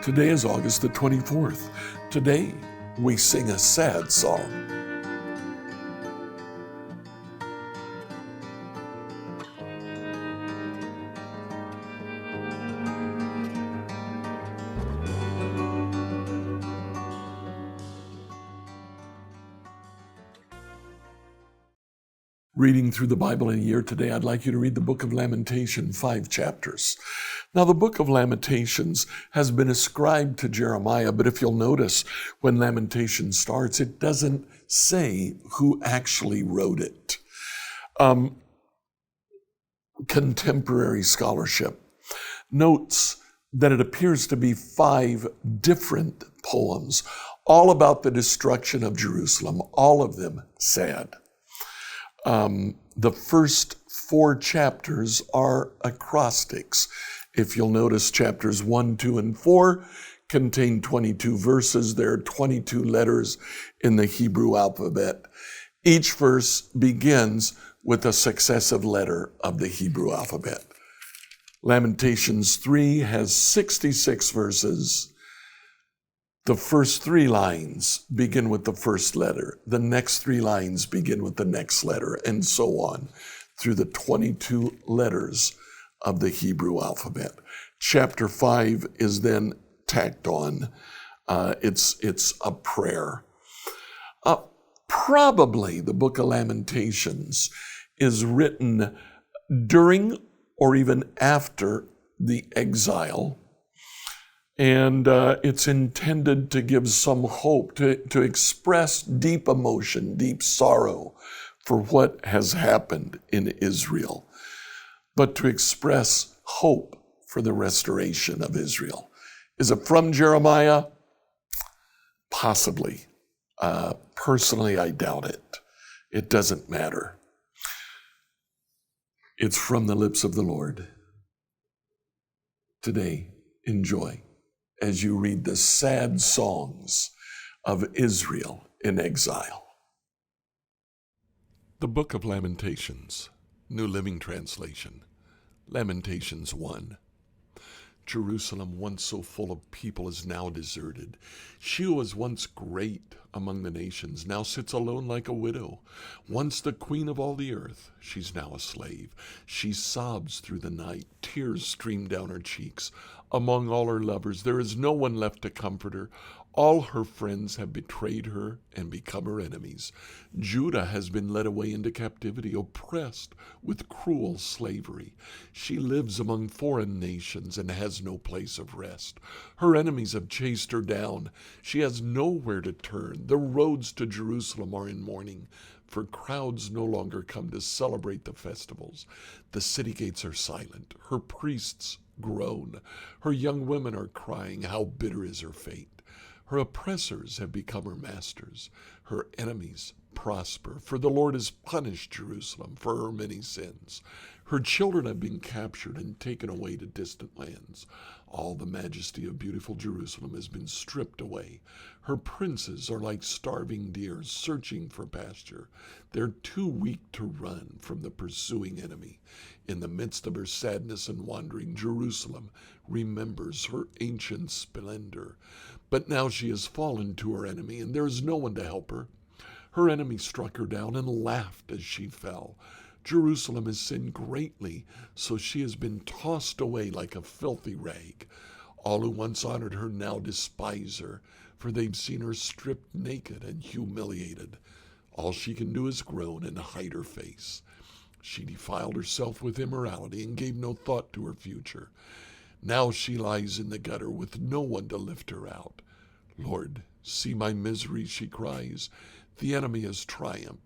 Today is August the 24th. Today, we sing a sad song. Reading through the Bible in a year today, I'd like you to read the book of Lamentations, 5 chapters. Now, the book of Lamentations has been ascribed to Jeremiah, but if you'll notice, when Lamentations starts, it doesn't say who actually wrote it. Contemporary scholarship notes that it appears to be 5 different poems, all about the destruction of Jerusalem, all of them sad. The first 4 chapters are acrostics. If you'll notice, chapters 1, 2, and 4 contain 22 verses. There are 22 letters in the Hebrew alphabet. Each verse begins with a successive letter of the Hebrew alphabet. Lamentations 3 has 66 verses. The first 3 lines begin with the first letter. The next 3 lines begin with the next letter, and so on through the 22 letters of the Hebrew alphabet. Chapter 5 is then tacked on. It's a prayer. Probably the book of Lamentations is written during or even after the exile. And it's intended to give some hope, to express deep emotion, deep sorrow for what has happened in Israel, but to express hope for the restoration of Israel. Is it from Jeremiah? Possibly. Personally, I doubt it. It doesn't matter. It's from the lips of the Lord. Today, enjoy as you read the sad songs of Israel in exile. The Book of Lamentations, New Living Translation, Lamentations 1. Jerusalem, once so full of people, is now deserted. She who was once great among the nations now sits alone like a widow. Once the queen of all the earth, she's now a slave. She sobs through the night. Tears stream down her cheeks. Among all her lovers, there is no one left to comfort her. All her friends have betrayed her and become her enemies. Judah has been led away into captivity, oppressed with cruel slavery. She lives among foreign nations and has no place of rest. Her enemies have chased her down. She has nowhere to turn. The roads to Jerusalem are in mourning, for crowds no longer come to celebrate the festivals. The city gates are silent. Her priests groan. Her young women are crying, how bitter is her fate. Her oppressors have become her masters. Her enemies prosper, for the Lord has punished Jerusalem for her many sins. Her children have been captured and taken away to distant lands. All the majesty of beautiful Jerusalem has been stripped away. Her princes are like starving deer searching for pasture. They're too weak to run from the pursuing enemy. In the midst of her sadness and wandering, Jerusalem remembers her ancient splendor. But now she has fallen to her enemy, and there is no one to help her. Her enemy struck her down and laughed as she fell. Jerusalem has sinned greatly, so she has been tossed away like a filthy rag. All who once honored her now despise her, for they've seen her stripped naked and humiliated. All she can do is groan and hide her face. She defiled herself with immorality and gave no thought to her future. Now she lies in the gutter with no one to lift her out. Lord, see my misery, she cries. The enemy has triumphed.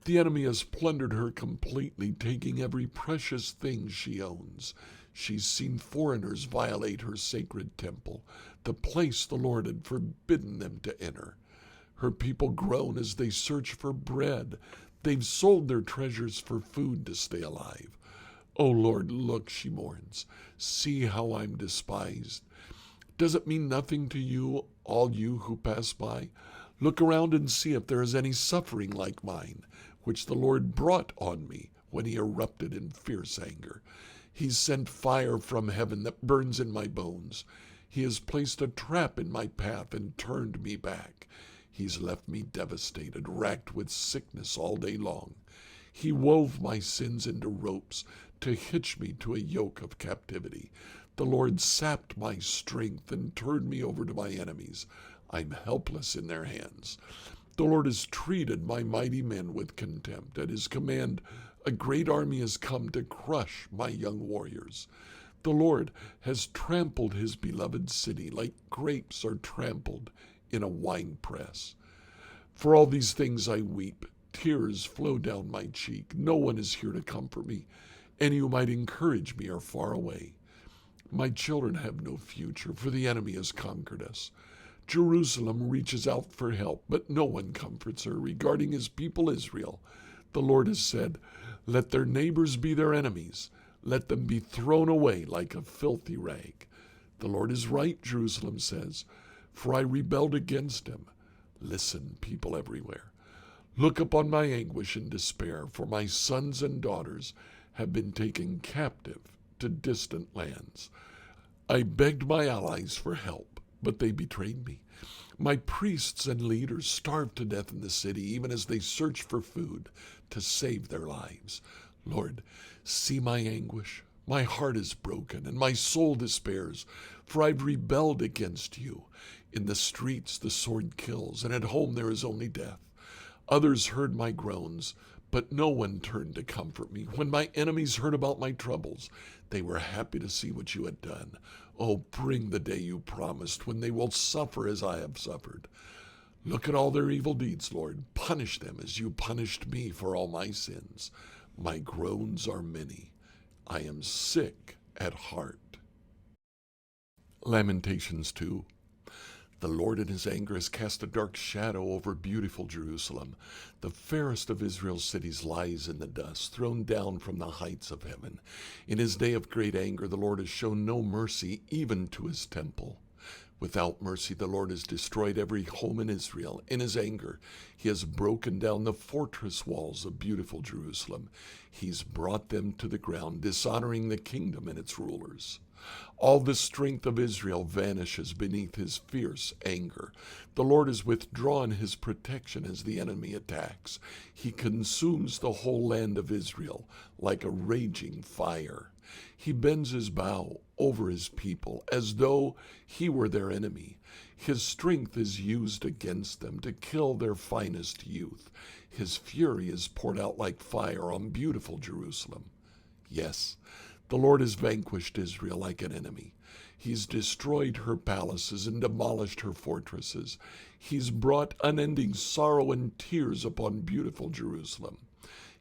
The enemy has plundered her completely, taking every precious thing she owns. She's seen foreigners violate her sacred temple, the place the Lord had forbidden them to enter. Her people groan as they search for bread. They've sold their treasures for food to stay alive. Oh Lord, look, she mourns. See how I'm despised. Does it mean nothing to you, all you who pass by? Look around and see if there is any suffering like mine, which the Lord brought on me when he erupted in fierce anger. He sent fire from heaven that burns in my bones. He has placed a trap in my path and turned me back. He's left me devastated, racked with sickness all day long. He wove my sins into ropes to hitch me to a yoke of captivity. The Lord sapped my strength and turned me over to my enemies. I'm helpless in their hands. The Lord has treated my mighty men with contempt. At his command, a great army has come to crush my young warriors. The Lord has trampled his beloved city like grapes are trampled in a winepress. For all these things I weep. Tears flow down my cheek. No one is here to comfort me. Any who might encourage me are far away. My children have no future, for the enemy has conquered us. Jerusalem reaches out for help, but no one comforts her. Regarding his people Israel, the Lord has said, let their neighbors be their enemies. Let them be thrown away like a filthy rag. The Lord is right, Jerusalem says, for I rebelled against him. Listen, people everywhere. Look upon my anguish and despair, for my sons and daughters have been taken captive to distant lands. I begged my allies for help, but they betrayed me. My priests and leaders starved to death in the city, even as they searched for food to save their lives. Lord, see my anguish. My heart is broken, and my soul despairs, for I've rebelled against you. In the streets the sword kills, and at home there is only death. Others heard my groans, but no one turned to comfort me. When my enemies heard about my troubles, they were happy to see what you had done. Oh, bring the day you promised, when they will suffer as I have suffered. Look at all their evil deeds, Lord. Punish them as you punished me for all my sins. My groans are many. I am sick at heart. Lamentations 2. The Lord in his anger has cast a dark shadow over beautiful Jerusalem. The fairest of Israel's cities lies in the dust, thrown down from the heights of heaven. In his day of great anger, the Lord has shown no mercy, even to his temple. Without mercy, the Lord has destroyed every home in Israel. In his anger, he has broken down the fortress walls of beautiful Jerusalem. He's brought them to the ground, dishonoring the kingdom and its rulers. All the strength of Israel vanishes beneath his fierce anger. The Lord has withdrawn his protection as the enemy attacks. He consumes the whole land of Israel like a raging fire. He bends his bow over his people as though he were their enemy. His strength is used against them to kill their finest youth. His fury is poured out like fire on beautiful Jerusalem. Yes, the Lord has vanquished Israel like an enemy. He's destroyed her palaces and demolished her fortresses. He's brought unending sorrow and tears upon beautiful Jerusalem.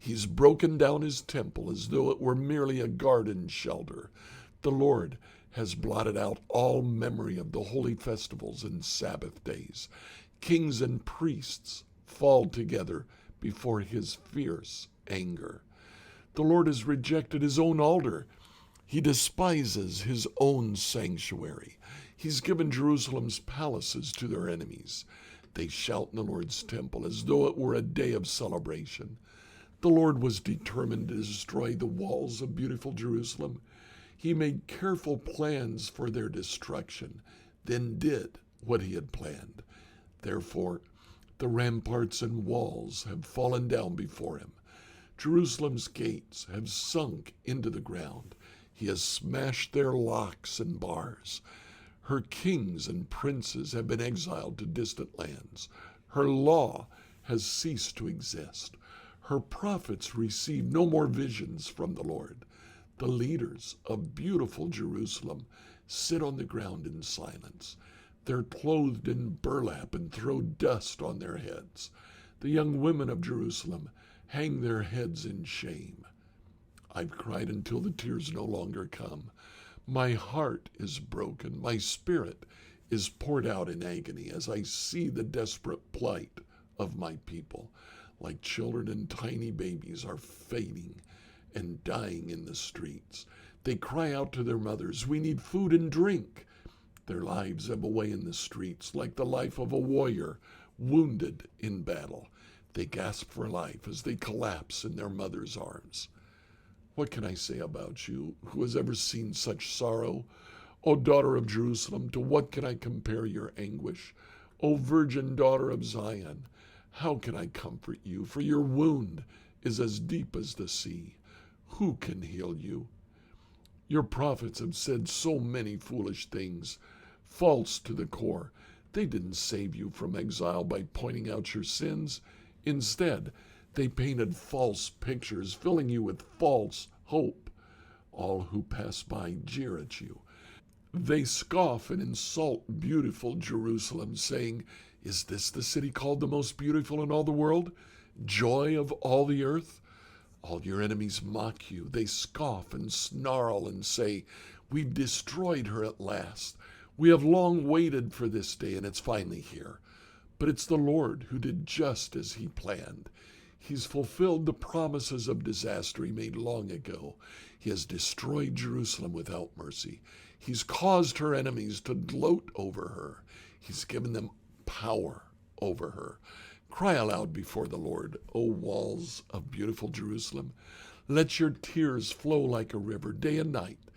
He's broken down his temple as though it were merely a garden shelter. The Lord has blotted out all memory of the holy festivals and Sabbath days. Kings and priests fall together before his fierce anger. The Lord has rejected his own altar. He despises his own sanctuary. He's given Jerusalem's palaces to their enemies. They shout in the Lord's temple as though it were a day of celebration. The Lord was determined to destroy the walls of beautiful Jerusalem. He made careful plans for their destruction, then did what he had planned. Therefore, the ramparts and walls have fallen down before him. Jerusalem's gates have sunk into the ground. He has smashed their locks and bars. Her kings and princes have been exiled to distant lands. Her law has ceased to exist. Her prophets receive no more visions from the Lord. The leaders of beautiful Jerusalem sit on the ground in silence. They're clothed in burlap and throw dust on their heads. The young women of Jerusalem hang their heads in shame. I've cried until the tears no longer come. My heart is broken. My spirit is poured out in agony as I see the desperate plight of my people. Like children and tiny babies are fading and dying in the streets. They cry out to their mothers, "We need food and drink." Their lives ebb away in the streets like the life of a warrior wounded in battle. They gasp for life as they collapse in their mother's arms. What can I say about you? Who has ever seen such sorrow? O daughter of Jerusalem, to what can I compare your anguish? O virgin daughter of Zion, how can I comfort you? For your wound is as deep as the sea. Who can heal you? Your prophets have said so many foolish things, false to the core. They didn't save you from exile by pointing out your sins. Instead, they painted false pictures, filling you with false hope. All who pass by jeer at you. They scoff and insult beautiful Jerusalem, saying, "Is this the city called the most beautiful in all the world? Joy of all the earth?" All your enemies mock you. They scoff and snarl and say, "We've destroyed her at last. We have long waited for this day, and it's finally here." But it's the Lord who did just as he planned. He's fulfilled the promises of disaster he made long ago. He has destroyed Jerusalem without mercy. He's caused her enemies to gloat over her. He's given them power over her. Cry aloud before the Lord, O walls of beautiful Jerusalem. Let your tears flow like a river day and night.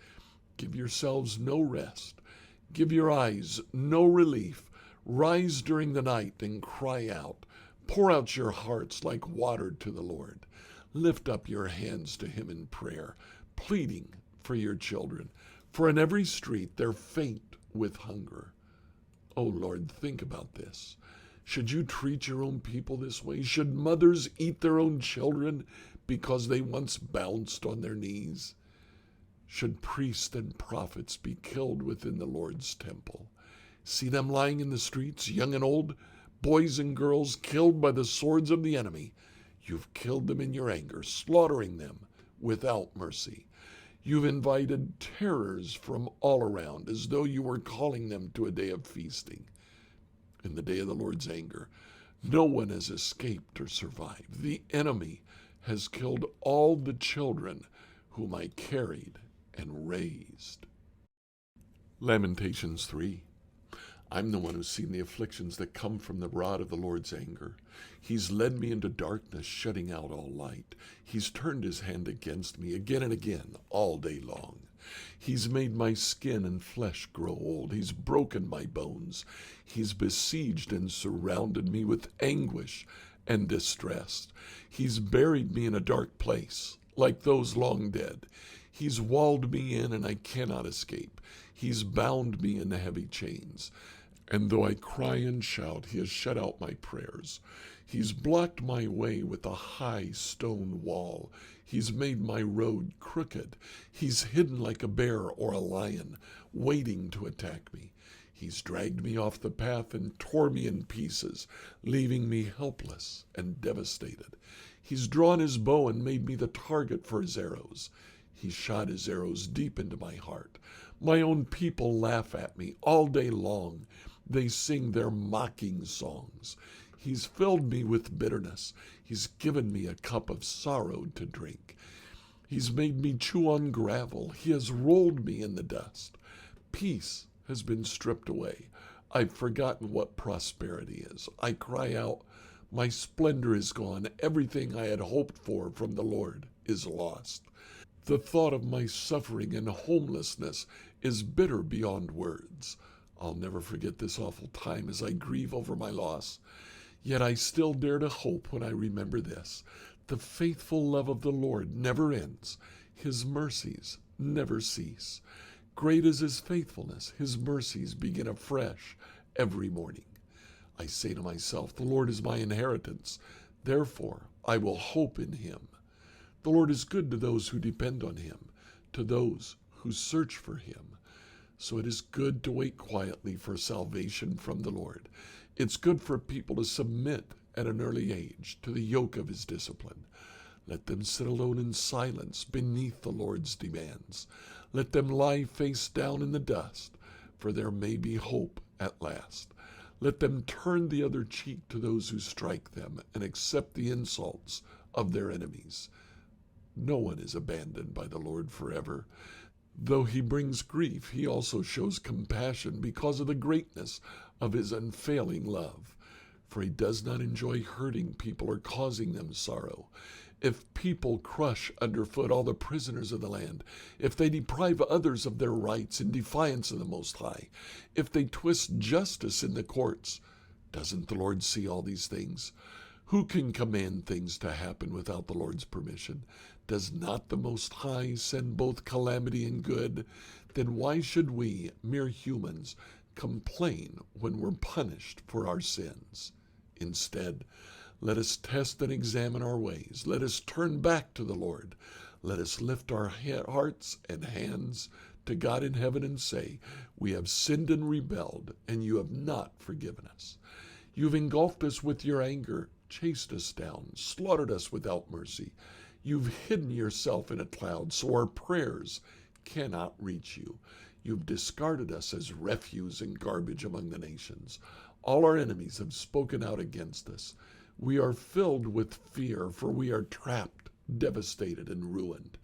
Give yourselves no rest. Give your eyes no relief. Rise during the night and cry out. Pour out your hearts like water to the Lord. Lift up your hands to him in prayer, pleading for your children. For in every street they're faint with hunger. Oh Lord, think about this. Should you treat your own people this way? Should mothers eat their own children because they once bounced on their knees? Should priests and prophets be killed within the Lord's temple? See them lying in the streets, young and old, boys and girls killed by the swords of the enemy. You've killed them in your anger, slaughtering them without mercy. You've invited terrors from all around, as though you were calling them to a day of feasting. In the day of the Lord's anger, no one has escaped or survived. The enemy has killed all the children whom I carried and raised. Lamentations 3. I'm the one who's seen the afflictions that come from the rod of the Lord's anger. He's led me into darkness, shutting out all light. He's turned his hand against me again and again, all day long. He's made my skin and flesh grow old. He's broken my bones. He's besieged and surrounded me with anguish and distress. He's buried me in a dark place, like those long dead. He's walled me in, and I cannot escape. He's bound me in heavy chains. And though I cry and shout, he has shut out my prayers. He's blocked my way with a high stone wall. He's made my road crooked. He's hidden like a bear or a lion, waiting to attack me. He's dragged me off the path and tore me in pieces, leaving me helpless and devastated. He's drawn his bow and made me the target for his arrows. He shot his arrows deep into my heart. My own people laugh at me all day long. They sing their mocking songs. He's filled me with bitterness. He's given me a cup of sorrow to drink. He's made me chew on gravel. He has rolled me in the dust. Peace has been stripped away. I've forgotten what prosperity is. I cry out, my splendor is gone. Everything I had hoped for from the Lord is lost. The thought of my suffering and homelessness is bitter beyond words. I'll never forget this awful time as I grieve over my loss. Yet I still dare to hope when I remember this. The faithful love of the Lord never ends. His mercies never cease. Great is his faithfulness. His mercies begin afresh every morning. I say to myself, the Lord is my inheritance. Therefore, I will hope in him. The Lord is good to those who depend on him, to those who search for him. So it is good to wait quietly for salvation from the Lord. It's good for people to submit at an early age to the yoke of his discipline. Let them sit alone in silence beneath the Lord's demands. Let them lie face down in the dust, for there may be hope at last. Let them turn the other cheek to those who strike them and accept the insults of their enemies. No one is abandoned by the Lord forever. Though he brings grief, he also shows compassion because of the greatness of his unfailing love. For he does not enjoy hurting people or causing them sorrow. If people crush underfoot all the prisoners of the land, if they deprive others of their rights in defiance of the Most High, if they twist justice in the courts, doesn't the Lord see all these things? Who can command things to happen without the Lord's permission? Does not the Most High send both calamity and good? Then why should we, mere humans, complain when we're punished for our sins? Instead, let us test and examine our ways. Let us turn back to the Lord. Let us lift our hearts and hands to God in heaven and say, we have sinned and rebelled, and you have not forgiven us. You've engulfed us with your anger, chased us down, slaughtered us without mercy. You've hidden yourself in a cloud so our prayers cannot reach you. You've discarded us as refuse and garbage among the nations. All our enemies have spoken out against us. We are filled with fear, for we are trapped, devastated, and ruined.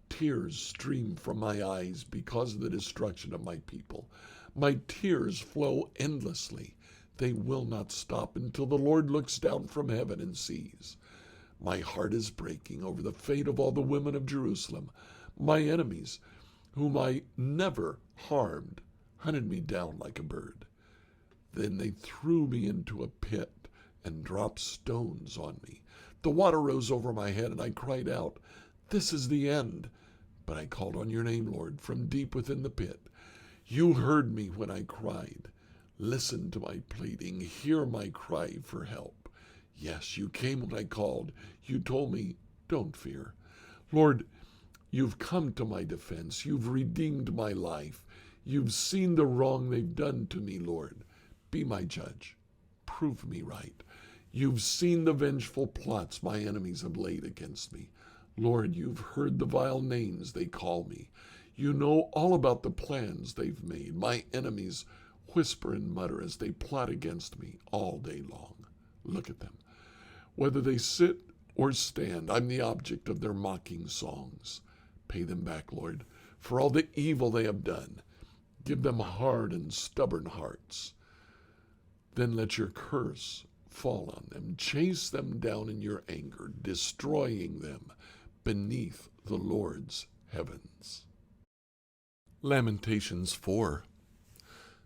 Tears stream from my eyes because of the destruction of my people. My tears flow endlessly. They will not stop until the Lord looks down from heaven and sees. My heart is breaking over the fate of all the women of Jerusalem. My enemies, whom I never harmed, hunted me down like a bird. Then they threw me into a pit and dropped stones on me. The water rose over my head, and I cried out, this is the end. But I called on your name, Lord, from deep within the pit. You heard me when I cried. Listen to my pleading. Hear my cry for help. Yes, you came when I called. You told me, don't fear. Lord, you've come to my defense. You've redeemed my life. You've seen the wrong they've done to me, Lord. Be my judge. Prove me right. You've seen the vengeful plots my enemies have laid against me. Lord, you've heard the vile names they call me. You know all about the plans they've made. My enemies whisper and mutter as they plot against me all day long. Look at them. Whether they sit or stand, I'm the object of their mocking songs. Pay them back, Lord, for all the evil they have done. Give them hard and stubborn hearts. Then let your curse fall on them. Chase them down in your anger, destroying them beneath the Lord's heavens. Lamentations 4.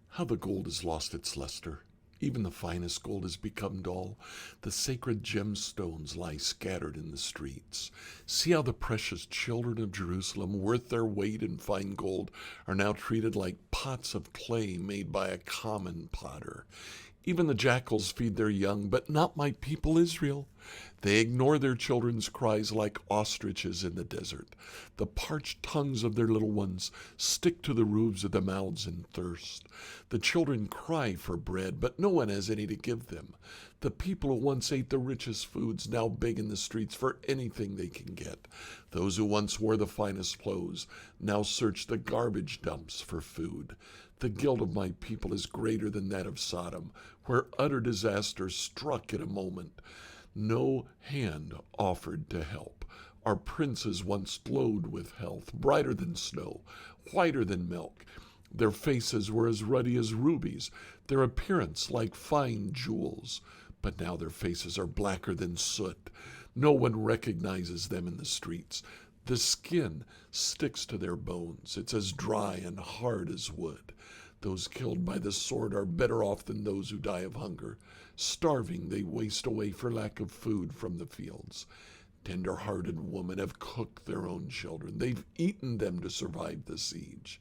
How the gold has lost its luster. Even the finest gold has become dull. The sacred gemstones lie scattered in the streets. See how the precious children of Jerusalem, worth their weight in fine gold, are now treated like pots of clay made by a common potter. Even the jackals feed their young, but not my people Israel. They ignore their children's cries like ostriches in the desert. The parched tongues of their little ones stick to the roofs of the mouths in thirst. The children cry for bread, but no one has any to give them. The people who once ate the richest foods now beg in the streets for anything they can get. Those who once wore the finest clothes now search the garbage dumps for food. The guilt of my people is greater than that of Sodom, where utter disaster struck in a moment. No hand offered to help. Our princes once glowed with health, brighter than snow, whiter than milk. Their faces were as ruddy as rubies, their appearance like fine jewels. But now their faces are blacker than soot. No one recognizes them in the streets. The skin sticks to their bones. It's as dry and hard as wood. Those killed by the sword are better off than those who die of hunger. Starving, they waste away for lack of food from the fields. Tender-hearted women have cooked their own children. They've eaten them to survive the siege.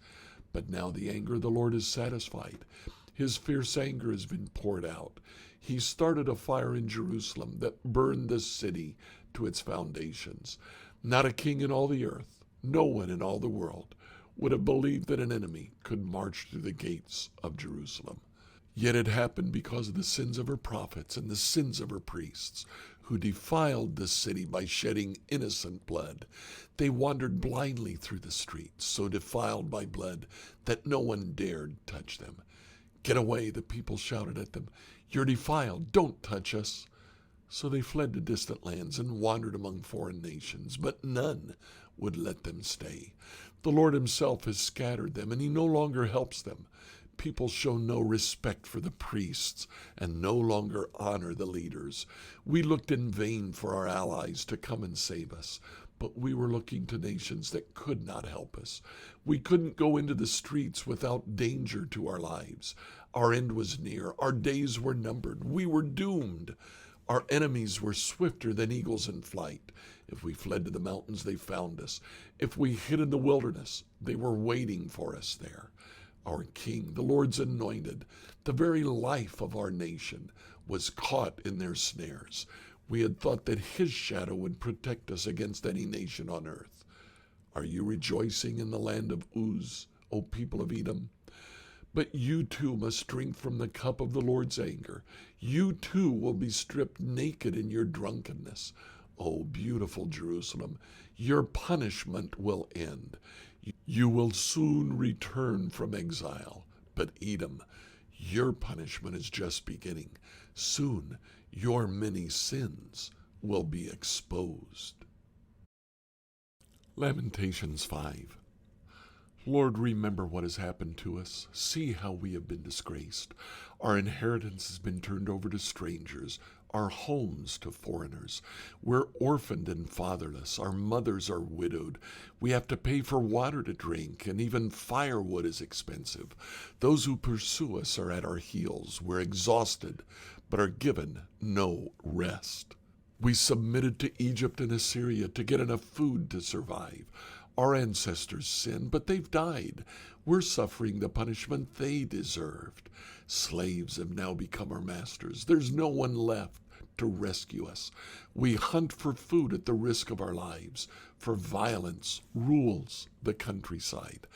But now the anger of the Lord is satisfied. His fierce anger has been poured out. He started a fire in Jerusalem that burned the city to its foundations. Not a king in all the earth, no one in all the world, would have believed that an enemy could march through the gates of Jerusalem. Yet it happened because of the sins of her prophets and the sins of her priests, who defiled the city by shedding innocent blood. They wandered blindly through the streets, so defiled by blood that no one dared touch them. Get away, the people shouted at them. You're defiled, don't touch us. So they fled to distant lands and wandered among foreign nations, but none would let them stay. The Lord himself has scattered them, and he no longer helps them. People show no respect for the priests and no longer honor the leaders. We looked in vain for our allies to come and save us, but we were looking to nations that could not help us. We couldn't go into the streets without danger to our lives. Our end was near. Our days were numbered. We were doomed. Our enemies were swifter than eagles in flight. If we fled to the mountains, they found us. If we hid in the wilderness, they were waiting for us there. Our King, the Lord's anointed, the very life of our nation, was caught in their snares. We had thought that his shadow would protect us against any nation on earth. Are you rejoicing in the land of Uz, O people of Edom? But you too must drink from the cup of the Lord's anger. You too will be stripped naked in your drunkenness. O beautiful Jerusalem, your punishment will end. You will soon return from exile. But Edom, your punishment is just beginning. Soon your many sins will be exposed. Lamentations 5. Lord, remember what has happened to us. See how we have been disgraced. Our inheritance has been turned over to strangers, our homes to foreigners. We're orphaned and fatherless. Our mothers are widowed. We have to pay for water to drink, and even firewood is expensive. Those who pursue us are at our heels. We're exhausted, but are given no rest. We submitted to Egypt and Assyria to get enough food to survive. Our ancestors sinned, but they've died. We're suffering the punishment they deserved. Slaves have now become our masters. There's no one left to rescue us. We hunt for food at the risk of our lives, for violence rules the countryside.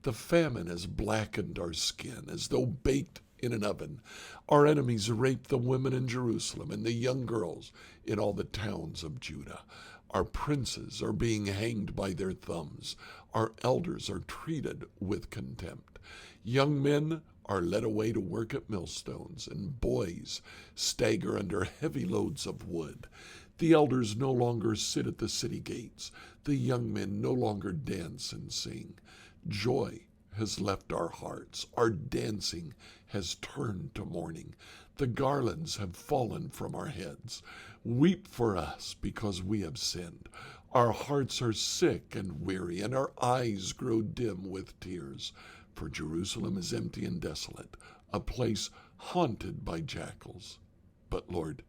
The famine has blackened our skin as though baked in an oven. Our enemies rape the women in Jerusalem and the young girls in all the towns of Judah. Our princes are being hanged by their thumbs. Our elders are treated with contempt. Young men are led away to work at millstones, and boys stagger under heavy loads of wood. The elders no longer sit at the city gates. The young men no longer dance and sing. Joy has left our hearts. Our dancing has turned to mourning. The garlands have fallen from our heads. Weep for us because we have sinned. Our hearts are sick and weary, and our eyes grow dim with tears. For Jerusalem is empty and desolate, a place haunted by jackals. But Lord,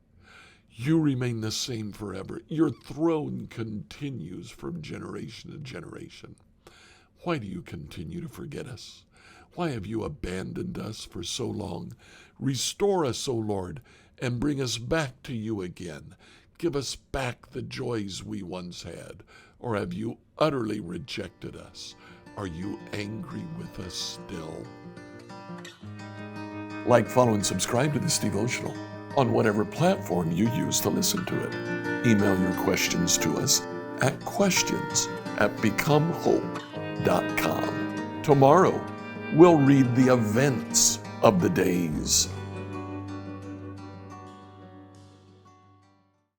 you remain the same forever. Your throne continues from generation to generation. Why do you continue to forget us? Why have you abandoned us for so long? Restore us, O Lord, and bring us back to you again. Give us back the joys we once had. Or have you utterly rejected us? Are you angry with us still? Like, follow, and subscribe to this devotional on whatever platform you use to listen to it. Email your questions to us at questions@becomehope.com. Tomorrow, we'll read the events of the days.